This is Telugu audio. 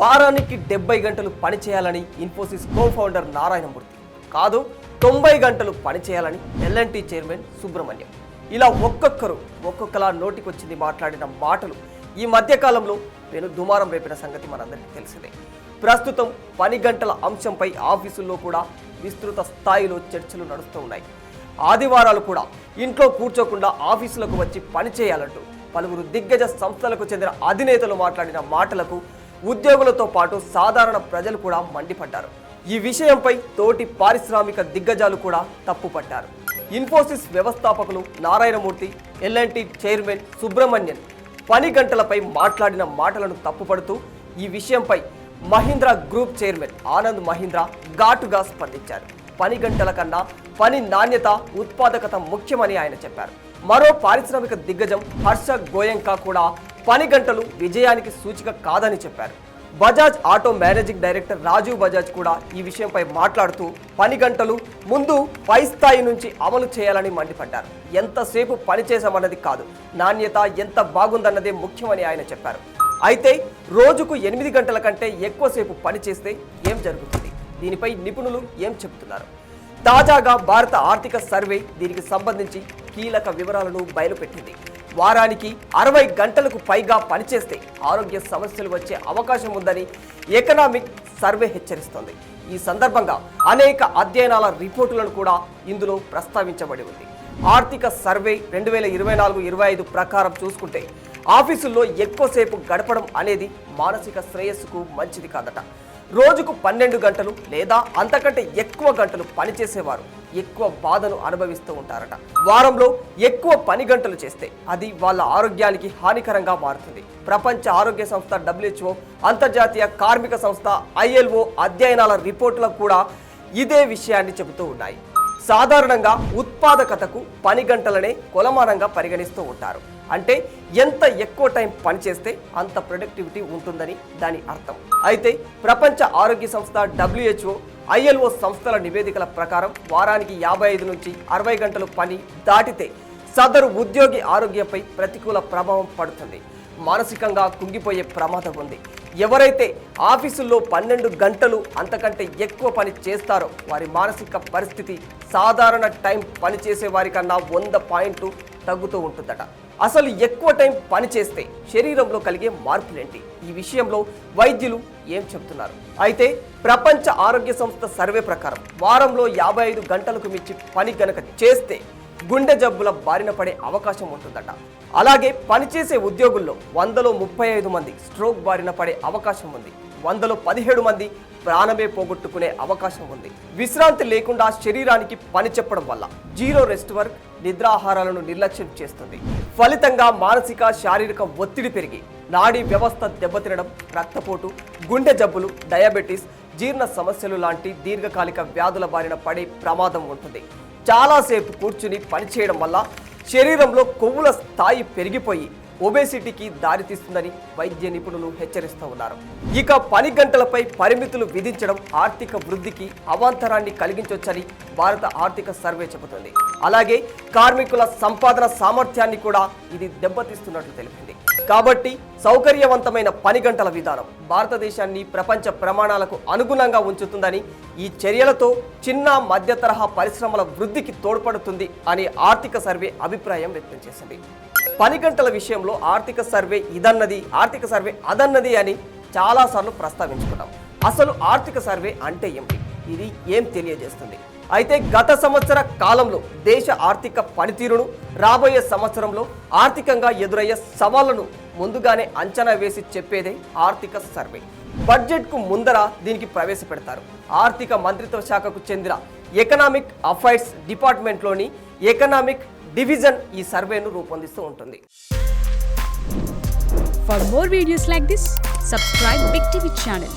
వారానికి 70 గంటలు పని చేయాలని ఇన్ఫోసిస్ కో-ఫౌండర్ నారాయణమూర్తి, కాదు 90 గంటలు పని చేయాలని ఎల్&టీ చైర్మన్ సుబ్రహ్మణ్యం. ఇలా ఒక్కొక్కరు ఒక్కొక్కలా నోటికొచ్చింది మాట్లాడిన మాటలు ఈ మధ్యకాలంలో పెను దుమారం రేపిన సంగతి మనందరికీ తెలిసిందే. ప్రస్తుతం పని గంటల అంశంపై ఆఫీసుల్లో కూడా విస్తృత స్థాయిలో చర్చలు నడుస్తూ ఉన్నాయి. ఆదివారాలు కూడా ఇంట్లో కూర్చోకుండా ఆఫీసులకు వచ్చి పని చేయాలంటూ పలువురు దిగ్గజ సంస్థలకు చెందిన అధినేతలు మాట్లాడిన మాటలకు ఉద్యోగులతో పాటు సాధారణ ప్రజలు కూడా మండిపడ్డారు. ఈ విషయంపై తోటి పారిశ్రామిక దిగ్గజాలు కూడా తప్పుపట్టారు. ఇన్ఫోసిస్ వ్యవస్థాపకులు నారాయణమూర్తి, ఎల్&టీ చైర్మన్ సుబ్రహ్మణ్యన్ పని గంటలపై మాట్లాడిన మాటలను తప్పుపడుతూ ఈ విషయంపై మహీంద్రా గ్రూప్ చైర్మన్ ఆనంద్ మహీంద్రా ఘాటుగా స్పందించారు. పని గంటల కన్నా పని నాణ్యత, ఉత్పాదకత ముఖ్యమని ఆయన చెప్పారు. మరో పారిశ్రామిక దిగ్గజం హర్ష గోయంకా కూడా పని గంటలు విజయానికి సూచిక కాదని చెప్పారు. Bajaj auto managing director Rajiv Bajaj కూడా ఈ విషయంపై మాట్లాడుతూ పని గంటలు ముందు పై స్థాయి నుంచి అమలు చేయాలని మండిపడ్డారు. ఎంతసేపు పని చేశామన్నది కాదు, నాణ్యత ఎంత బాగుందన్నదే ముఖ్యమని ఆయన చెప్పారు. అయితే రోజుకు 8 గంటల కంటే ఎక్కువసేపు పని చేస్తే ఏం జరుగుతుంది? దీనిపై నిపుణులు ఏం చెబుతున్నారు? తాజాగా భారత ఆర్థిక సర్వే దీనికి సంబంధించి కీలక వివరాలను బయలుపెట్టింది. వారానికి 60 గంటలకు పైగా పనిచేస్తే ఆరోగ్య సమస్యలు వచ్చే అవకాశం ఉందని ఎకనామిక్ సర్వే హెచ్చరిస్తోంది. ఈ సందర్భంగా అనేక అధ్యయనాల రిపోర్టులను కూడా ఇందులో ప్రస్తావించబడి ఉంది. ఆర్థిక సర్వే 2024-25 ప్రకారం చూసుకుంటే ఆఫీసుల్లో ఎక్కువసేపు గడపడం అనేది మానసిక శ్రేయస్సుకు మంచిది కాదట. రోజుకు 12 గంటలు లేదా అంతకంటే ఎక్కువ గంటలు పనిచేసేవారు ఎక్కువ బాధను అనుభవిస్తూ ఉంటారట. వారంలో ఎక్కువ పని గంటలు చేస్తే అది వాళ్ళ ఆరోగ్యానికి హానికరంగా మారుతుంది. ప్రపంచ ఆరోగ్య సంస్థ WHO, అంతర్జాతీయ కార్మిక సంస్థ ILO అధ్యయనాల రిపోర్టులకు కూడా ఇదే విషయాన్ని చెబుతూ ఉన్నాయి. సాధారణంగా ఉత్పాదకతకు పని గంటలనే కొలమానంగా పరిగణిస్తూ ఉంటారు. అంటే ఎంత ఎక్కువ టైం పనిచేస్తే అంత ప్రొడక్టివిటీ ఉంటుందని దాని అర్థం. అయితే ప్రపంచ ఆరోగ్య సంస్థ WHO, ILO సంస్థల నివేదికల ప్రకారం వారానికి 55 నుంచి 60 గంటలు పని దాటితే సదరు ఉద్యోగి ఆరోగ్యంపై ప్రతికూల ప్రభావం పడుతుంది. మానసికంగా కుంగిపోయే ప్రమాదం ఉంది. ఎవరైతే ఆఫీసుల్లో 12 గంటలు అంతకంటే ఎక్కువ పని చేస్తారో వారి మానసిక పరిస్థితి సాధారణ టైం పనిచేసే వారికన్నా 100 పాయింట్లు తగ్గుతూ ఉంటుందట. అసలు ఎక్కువ టైం పని చేస్తే శరీరంలో కలిగే మార్పులేంటి? ఈ విషయంలో వైద్యులు ఏం చెబుతున్నారు? అయితే ప్రపంచ ఆరోగ్య సంస్థ సర్వే ప్రకారం వారంలో 55 గంటలకు మించి పని గనక చేస్తే గుండె జబ్బుల బారిన పడే అవకాశం ఉంటుందట. అలాగే పనిచేసే ఉద్యోగుల్లో 100లో 35 మంది స్ట్రోక్ బారిన పడే అవకాశం ఉంది. 100లో 17 మంది ప్రాణమే పోగొట్టుకునే అవకాశం ఉంది. విశ్రాంతి లేకుండా శరీరానికి పని చెప్పడం వల్ల జీరో రెస్ట్ వర్క్ నిద్రాహారాలను నిర్లక్ష్యం చేస్తుంది. ఫలితంగా మానసిక, శారీరక ఒత్తిడి పెరిగి నాడీ వ్యవస్థ దెబ్బతినడం, రక్తపోటు, గుండె జబ్బులు, డయాబెటీస్, జీర్ణ సమస్యలు లాంటి దీర్ఘకాలిక వ్యాధుల బారిన పడే ప్రమాదం ఉంటుంది. చాలాసేపు కూర్చుని పనిచేయడం వల్ల శరీరంలో కొవ్వుల స్థాయి పెరిగిపోయి ఒబేసిటీకి దారితీస్తుందని వైద్య నిపుణులు హెచ్చరిస్తూ ఉన్నారు. ఇక పని గంటలపై పరిమితులు విధించడం ఆర్థిక వృద్ధికి అవాంతరాన్ని కలిగించవచ్చని భారత ఆర్థిక సర్వే చెబుతుంది. అలాగే కార్మికుల సంపాదన సామర్థ్యాన్ని కూడా ఇది దెబ్బతీస్తున్నట్లు తెలిపింది. కాబట్టి సౌకర్యవంతమైన పని గంటల విధానం భారతదేశాన్ని ప్రపంచ ప్రమాణాలకు అనుగుణంగా ఉంచుతుందని, ఈ చర్యలతో చిన్న మధ్య తరహా పరిశ్రమల వృద్ధికి తోడ్పడుతుంది అని ఆర్థిక సర్వే అభిప్రాయం వ్యక్తం చేసింది. పని గంటల విషయంలో ఆర్థిక సర్వే ఇదన్నది, ఆర్థిక సర్వే అదన్నది అని చాలాసార్లు ప్రస్తావించుకున్నాం. అసలు ఆర్థిక సర్వే అంటే ఏమిటి? ఇది ఏం తెలియజేస్తుంది? అయితే గత సంవత్సర కాలంలో దేశ ఆర్థిక పనితీరును, రాబోయే సంవత్సరంలో ఆర్థికంగా ఎదురయ్యే సవాళ్లను ముందుగానే అంచనా వేసి చెప్పేదే ఆర్థిక సర్వే. బడ్జెట్కు ముందర దీనికి ప్రవేశపెడతారు. ఆర్థిక మంత్రిత్వ శాఖకు చెందిన ఎకనామిక్ అఫైర్స్ డిపార్ట్మెంట్లోని ఎకనామిక్ డివిజన్ ఈ సర్వేను రూపొందిస్తూ ఉంటుంది. For more videos like this, subscribe Big TV channel.